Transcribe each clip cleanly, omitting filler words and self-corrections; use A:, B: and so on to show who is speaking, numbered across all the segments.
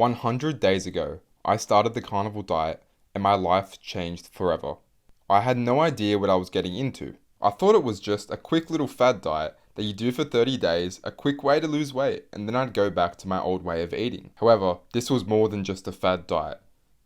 A: 100 days ago, I started the carnivore diet and my life changed forever. I had no idea what I was getting into. I thought it was just a quick little fad diet that you do for 30 days, a quick way to lose weight, and then I'd go back to my old way of eating. However, this was more than just a fad diet.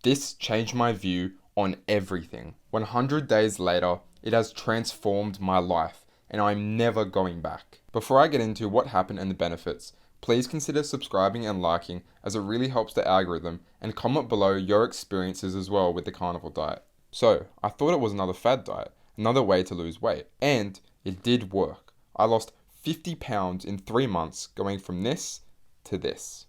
A: This changed my view on everything. 100 days later, it has transformed my life, and I'm never going back. Before I get into what happened and the benefits, please consider subscribing and liking as it really helps the algorithm, and comment below your experiences as well with the carnivore diet. So, I thought it was another fad diet, another way to lose weight, and it did work. I lost 50 pounds in 3 months going from this to this.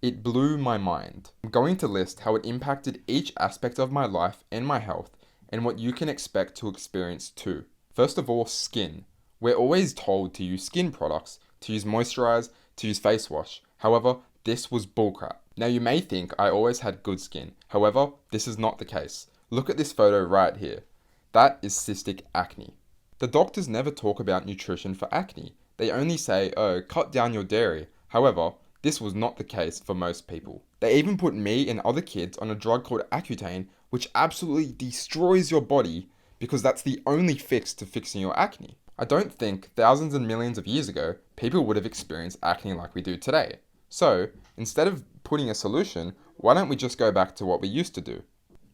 A: It blew my mind. I'm going to list how it impacted each aspect of my life and my health, and what you can expect to experience too. First of all, skin. We're always told to use skin products, to use moisturize, to use face wash. However, this was bullcrap. Now you may think I always had good skin. However, this is not the case. Look at this photo right here. That is cystic acne. The doctors never talk about nutrition for acne. They only say, oh, cut down your dairy. However, this was not the case for most people. They even put me and other kids on a drug called Accutane, which absolutely destroys your body because that's the only fix to fixing your acne. I don't think thousands and millions of years ago, people would have experienced acne like we do today. So, instead of putting a solution, why don't we just go back to what we used to do?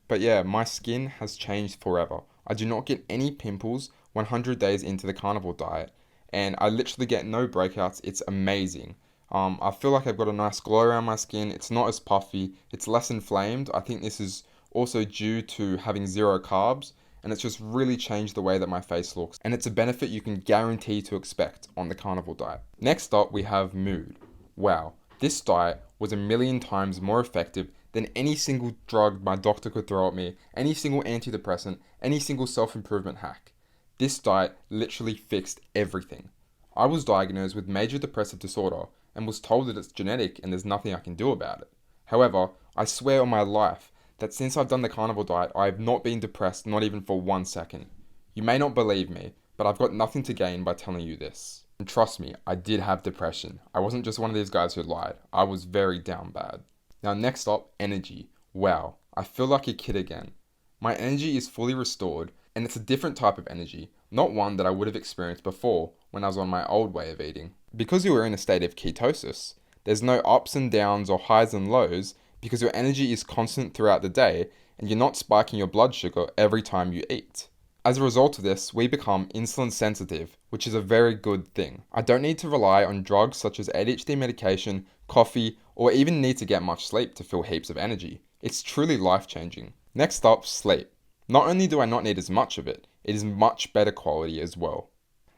A: But yeah, my skin has changed forever. I do not get any pimples 100 days into the carnivore diet, and I literally get no breakouts. It's amazing. I feel like I've got a nice glow around my skin. It's not as puffy. It's less inflamed. I think this is also due to having zero carbs, and it's just really changed the way that my face looks. And it's a benefit you can guarantee to expect on the carnivore diet. Next up, we have mood. Wow, this diet was a million times more effective than any single drug my doctor could throw at me, any single antidepressant, any single self-improvement hack. This diet literally fixed everything. I was diagnosed with major depressive disorder and was told that it's genetic and there's nothing I can do about it. However, I swear on my life that since I've done the carnivore diet, I have not been depressed, not even for 1 second. You may not believe me, but I've got nothing to gain by telling you this. And trust me, I did have depression. I wasn't just one of these guys who lied. I was very down bad. Now next up, energy. Wow, I feel like a kid again. My energy is fully restored, and it's a different type of energy, not one that I would have experienced before when I was on my old way of eating. Because you are in a state of ketosis, there's no ups and downs or highs and lows because your energy is constant throughout the day and you're not spiking your blood sugar every time you eat. As a result of this, we become insulin sensitive, which is a very good thing. I don't need to rely on drugs such as ADHD medication, coffee, or even need to get much sleep to feel heaps of energy. It's truly life-changing. Next up, sleep. Not only do I not need as much of it, it is much better quality as well.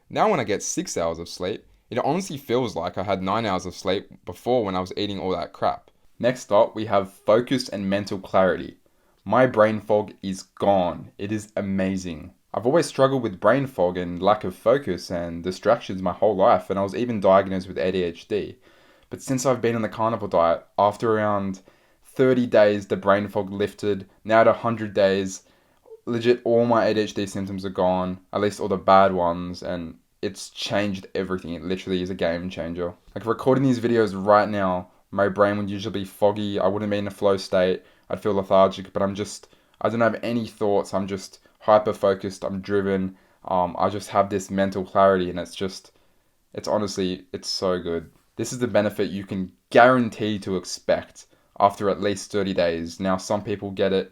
A: Now when I get 6 hours of sleep, it honestly feels like I had 9 hours of sleep before when I was eating all that crap. Next up, we have focus and mental clarity. My brain fog is gone. It is amazing. I've always struggled with brain fog and lack of focus and distractions my whole life, and I was even diagnosed with ADHD. But since I've been on the carnivore diet, after around 30 days, the brain fog lifted. Now at 100 days, legit all my ADHD symptoms are gone, at least all the bad ones, and it's changed everything. It literally is a game changer. Like recording these videos right now, my brain would usually be foggy. I wouldn't be in a flow state. I'd feel lethargic, but I don't have any thoughts. I'm just hyper focused. I'm driven. I just have this mental clarity, and it's honestly, it's so good. This is the benefit you can guarantee to expect after at least 30 days. Now, some people get it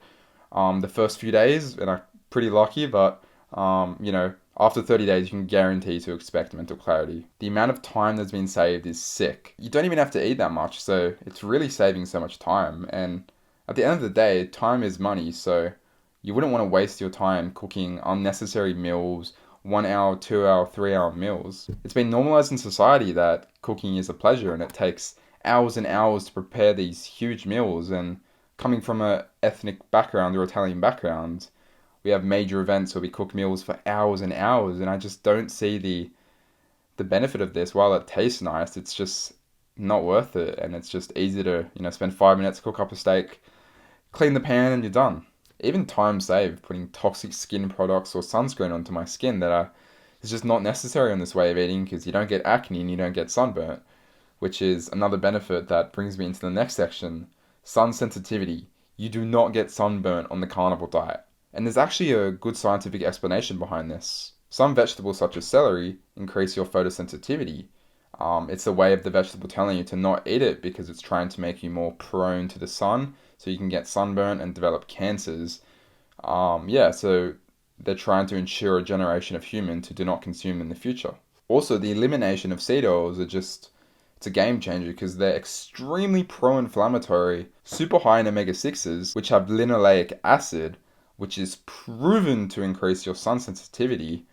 A: the first few days, and I'm pretty lucky, but after 30 days, you can guarantee to expect mental clarity. The amount of time that's been saved is sick. You don't even have to eat that much, so it's really saving so much time. And at the end of the day, time is money, so you wouldn't want to waste your time cooking unnecessary meals, 1 hour, 2 hour, 3 hour meals. It's been normalized in society that cooking is a pleasure and it takes hours and hours to prepare these huge meals. And coming from a ethnic background or Italian background, we have major events where we cook meals for hours and hours, and I just don't see the benefit of this. While it tastes nice, it's just not worth it, and it's just easy to spend 5 minutes, cook up a steak, clean the pan, and you're done. Even time saved putting toxic skin products or sunscreen onto my skin that is just not necessary on this way of eating, because you don't get acne and you don't get sunburnt, which is another benefit that brings me into the next section. sun sensitivity. You do not get sunburnt on the carnivore diet. And there's actually a good scientific explanation behind this. Some vegetables, such as celery, increase your photosensitivity. It's a way of the vegetable telling you to not eat it because it's trying to make you more prone to the sun, so you can get sunburnt and develop cancers. So they're trying to ensure a generation of humans who do not consume in the future. Also, the elimination of seed oils it's a game changer because they're extremely pro-inflammatory, super high in omega-6s, which have linoleic acid, which is proven to increase your sun sensitivity.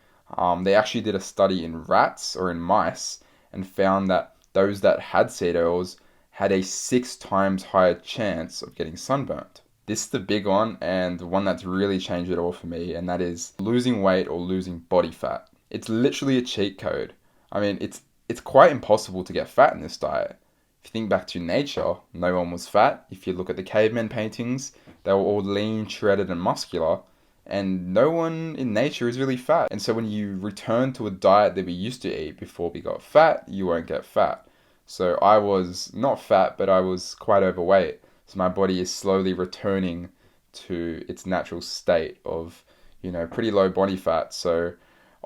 A: They actually did a study in rats or in mice and found that those that had seed oils had a 6 times higher chance of getting sunburnt. This is the big one and the one that's really changed it all for me, and that is losing weight or losing body fat. It's literally a cheat code. I mean, it's quite impossible to get fat in this diet. If you think back to nature, no one was fat. If you look at the caveman paintings, they were all lean, shredded, and muscular, and no one in nature is really fat. And so when you return to a diet that we used to eat before we got fat, you won't get fat. So I was not fat, but I was quite overweight. So my body is slowly returning to its natural state of, pretty low body fat. So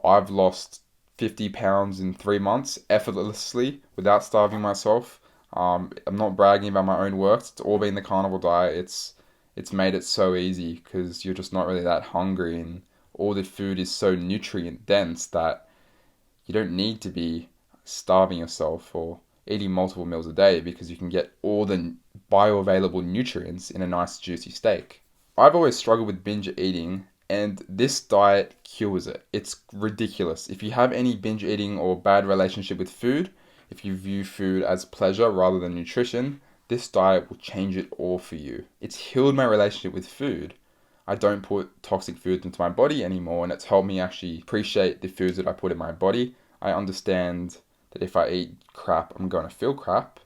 A: I've lost 50 pounds in 3 months effortlessly without starving myself. I'm not bragging about my own work. It's all been the carnivore diet. It's made it so easy because you're just not really that hungry, and all the food is so nutrient dense that you don't need to be starving yourself or eating multiple meals a day because you can get all the bioavailable nutrients in a nice juicy steak. I've always struggled with binge eating, and this diet cures it. It's ridiculous. If you have any binge eating or bad relationship with food, if you view food as pleasure rather than nutrition, this diet will change it all for you. It's healed my relationship with food. I don't put toxic foods into my body anymore, and it's helped me actually appreciate the foods that I put in my body. I understand that if I eat crap, I'm going to feel crap,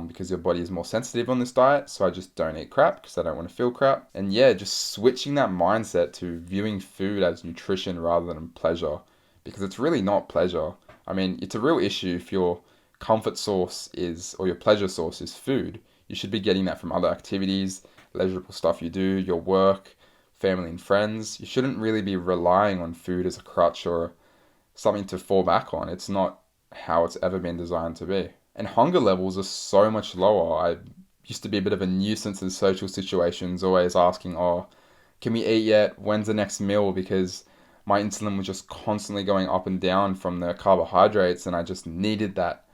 A: because your body is more sensitive on this diet, so I just don't eat crap because I don't want to feel crap. And yeah, just switching that mindset to viewing food as nutrition rather than pleasure, because it's really not pleasure. I mean, it's a real issue if your comfort source is, or your pleasure source is food. You should be getting that from other activities, leisurable stuff you do, your work, family and friends. You shouldn't really be relying on food as a crutch or something to fall back on. It's not how it's ever been designed to be. And hunger levels are so much lower. I used to be a bit of a nuisance in social situations, always asking, oh, can we eat yet? When's the next meal? Because my insulin was just constantly going up and down from the carbohydrates, and I just needed that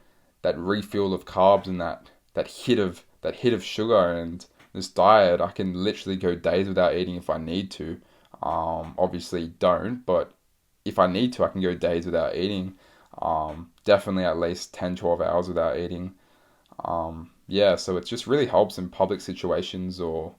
A: refuel of carbs and that hit of sugar. And this diet, I can literally go days without eating if I need to. Obviously don't, but if I need to, I can go days without eating. Definitely at least 10-12 hours without eating. So it just really helps in public situations, or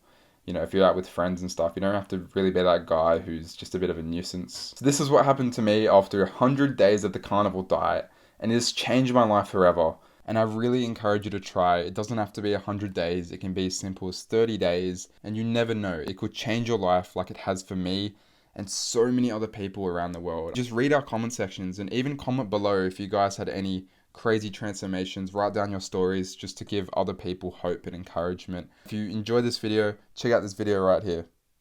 A: if you're out with friends and stuff, you don't have to really be that guy who's just a bit of a nuisance. So this is what happened to me after 100 days of the carnivore diet, and it has changed my life forever. And I really encourage you to try. It doesn't have to be 100 days. It can be as simple as 30 days, and you never know. It could change your life like it has for me and so many other people around the world. Just read our comment sections and even comment below if you guys had any crazy transformations. Write down your stories just to give other people hope and encouragement. If you enjoyed this video, check out this video right here.